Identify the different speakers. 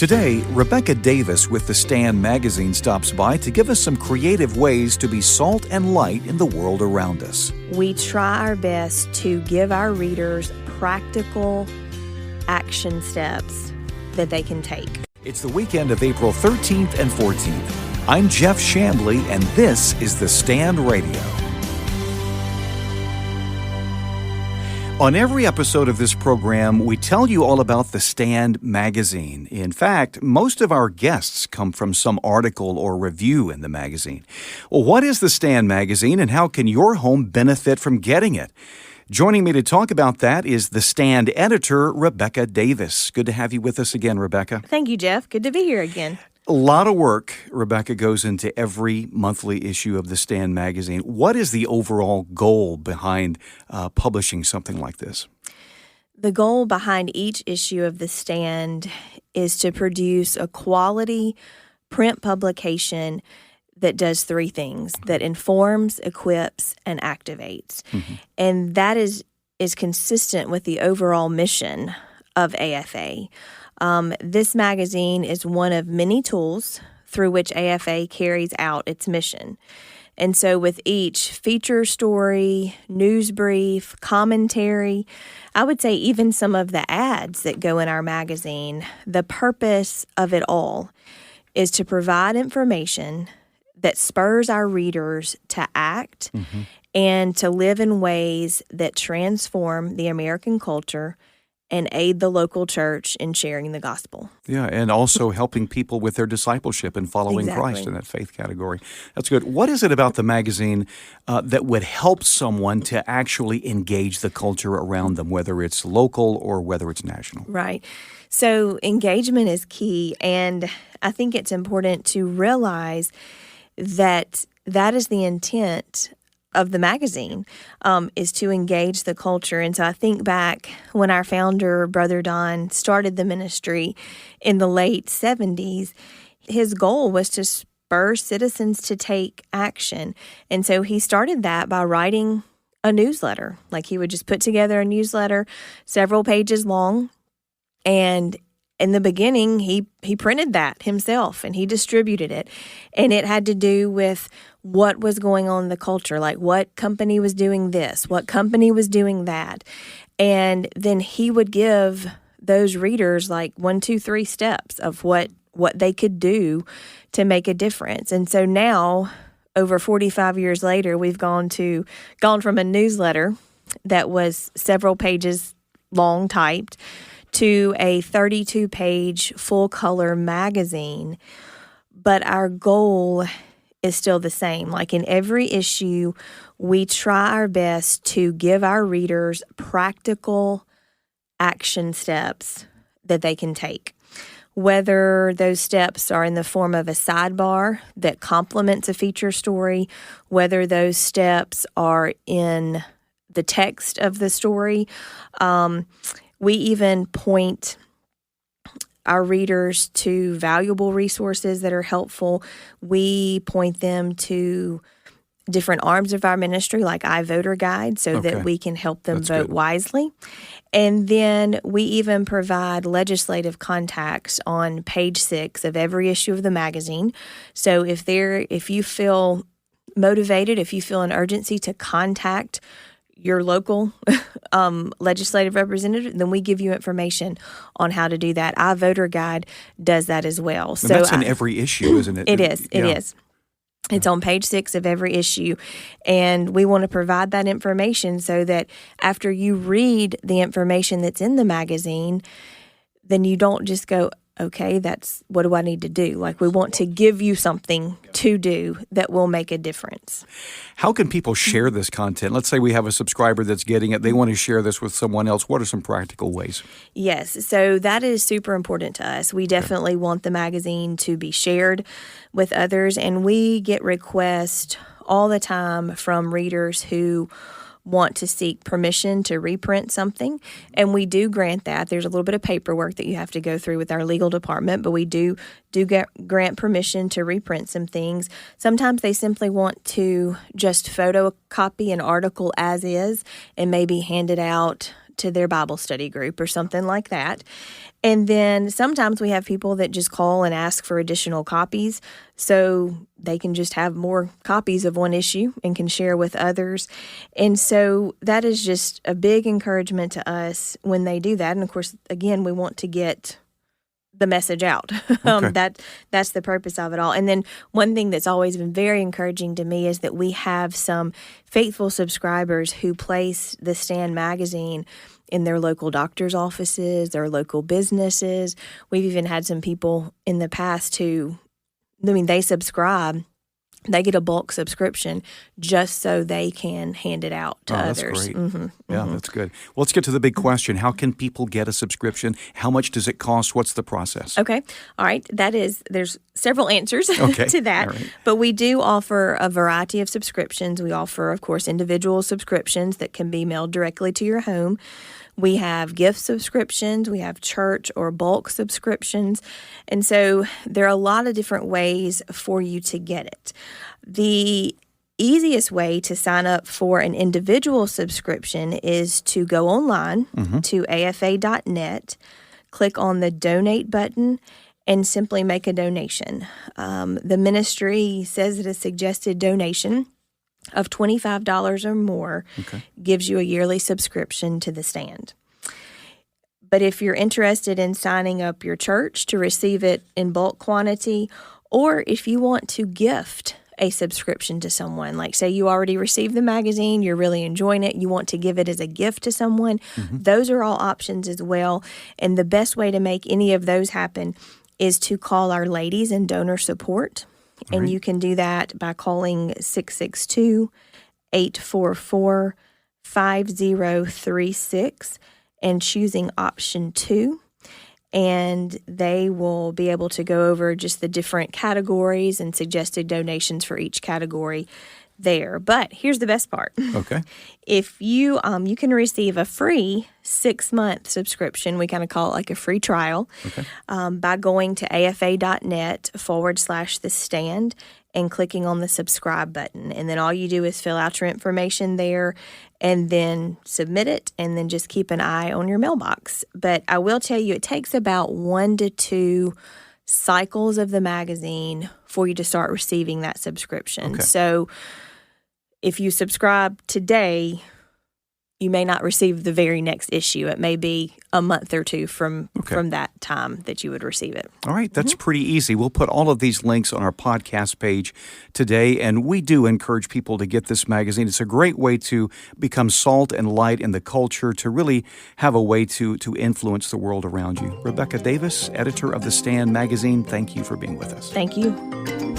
Speaker 1: Today, Rebecca Davis with The Stand magazine stops by to give us some creative ways to be salt and light in the world around us.
Speaker 2: We try our best to give our readers practical action steps that they can take.
Speaker 1: It's the weekend of April 13th and 14th. I'm Jeff Chambly, and this is The Stand Radio. On every episode of this program, we tell you all about The Stand magazine. In fact, most of our guests come from some article or review in the magazine. Well, what is The Stand magazine, and how can your home benefit from getting it? Joining me to talk about that is The Stand editor, Rebecca Davis. Good to have you with us again, Rebecca.
Speaker 2: Thank you, Jeff. Good to be here again.
Speaker 1: A lot of work, Rebecca, goes into every monthly issue of The Stand magazine. What is the overall goal behind publishing something like this?
Speaker 2: The goal behind each issue of The Stand is to produce a quality print publication that does three things: that informs, equips, and activates. Mm-hmm. And that is consistent with the overall mission of AFA. This magazine is one of many tools through which AFA carries out its mission. And so with each feature story, news brief, commentary, I would say even some of the ads that go in our magazine, the purpose of it all is to provide information that spurs our readers to act and to live in ways that transform the American culture and aid the local church in sharing the gospel.
Speaker 1: Yeah, and also helping people with their discipleship and following Christ in that faith category. That's good. What is it about the magazine that would help someone to actually engage the culture around them, whether it's local or whether it's national?
Speaker 2: Right. So engagement is key, and I think it's important to realize that is the intent of the magazine, is to engage the culture. And so I think back when our founder, Brother Don, started the ministry in the late 70s, his goal was to spur citizens to take action. And so he started that by writing a newsletter. Like, he would just put together a newsletter, several pages long, and in the beginning, he printed that himself and he distributed it. And it had to do with what was going on in the culture, like what company was doing this, what company was doing that. And then he would give those readers like 1, 2, 3 steps of what they could do to make a difference. And so now, over 45 years later, we've gone from a newsletter that was several pages long typed to a 32-page full-color magazine. But our goal is still the same. Like, in every issue, we try our best to give our readers practical action steps that they can take. Whether those steps are in the form of a sidebar that complements a feature story, whether those steps are in the text of the story, we even point our readers to valuable resources that are helpful. We point them to different arms of our ministry, like iVoter Guide, so that we can help them vote wisely. And then we even provide legislative contacts on page 6 of every issue of the magazine. So if you feel motivated, if you feel an urgency to contact your local legislative representative, then we give you information on how to do that. iVoter Guide does that as well.
Speaker 1: And so that's in every issue, isn't it?
Speaker 2: It is. It is. It's on page 6 of every issue. And we want to provide that information so that after you read the information that's in the magazine, then you don't just go, okay, what do I need to do? Like, we want to give you something to do that will make a difference.
Speaker 1: How can people share this content? Let's say we have a subscriber that's getting it. They want to share this with someone else. What are some practical ways?
Speaker 2: Yes, so that is super important to us. We definitely want the magazine to be shared with others, and we get requests all the time from readers who want to seek permission to reprint something, and we do grant that. There's a little bit of paperwork that you have to go through with our legal department, but we do grant permission to reprint some things. Sometimes they simply want to just photocopy an article as is and maybe hand it out to their Bible study group or something like that. And then sometimes we have people that just call and ask for additional copies so they can just have more copies of one issue and can share with others. And so that is just a big encouragement to us when they do that. And of course, again, we want to get the message out. That's the purpose of it all. And then one thing that's always been very encouraging to me is that we have some faithful subscribers who place the Stand magazine in their local doctor's offices, their local businesses. We've even had some people in the past who, they subscribe. They get a bulk subscription just so they can hand it out to others.
Speaker 1: That's great. That's good. Well, let's get to the big question. How can people get a subscription? How much does it cost? What's the process?
Speaker 2: Okay. All right. There's several answers to that.
Speaker 1: All right.
Speaker 2: But we do offer a variety of subscriptions. We offer, of course, individual subscriptions that can be mailed directly to your home. We have gift subscriptions, we have church or bulk subscriptions, and so there are a lot of different ways for you to get it. The easiest way to sign up for an individual subscription is to go online to afa.net, click on the donate button, and simply make a donation. The ministry says that a suggested donation of $25 or more gives you a yearly subscription to the Stand. But if you're interested in signing up your church to receive it in bulk quantity, or if you want to gift a subscription to someone, like say you already received the magazine, you're really enjoying it, you want to give it as a gift to someone, those are all options as well. And the best way to make any of those happen is to call our ladies in donor support. And you can do that by calling 662-844-5036 and choosing option 2. And they will be able to go over just the different categories and suggested donations for each category there. But here's the best part.
Speaker 1: Okay.
Speaker 2: If you can receive a free 6-month subscription, we kind of call it like a free trial, by going to afa.net/the Stand and clicking on the subscribe button. And then all you do is fill out your information there and then submit it, and then just keep an eye on your mailbox. But I will tell you, it takes about 1 to 2 cycles of the magazine for you to start receiving that subscription. So if you subscribe today, you may not receive the very next issue. It may be a month or 2 from that time that you would receive it.
Speaker 1: All right, that's pretty easy. We'll put all of these links on our podcast page today, and we do encourage people to get this magazine. It's a great way to become salt and light in the culture, to really have a way to influence the world around you. Rebecca Davis, editor of the Stand magazine, thank you for being with us.
Speaker 2: Thank you.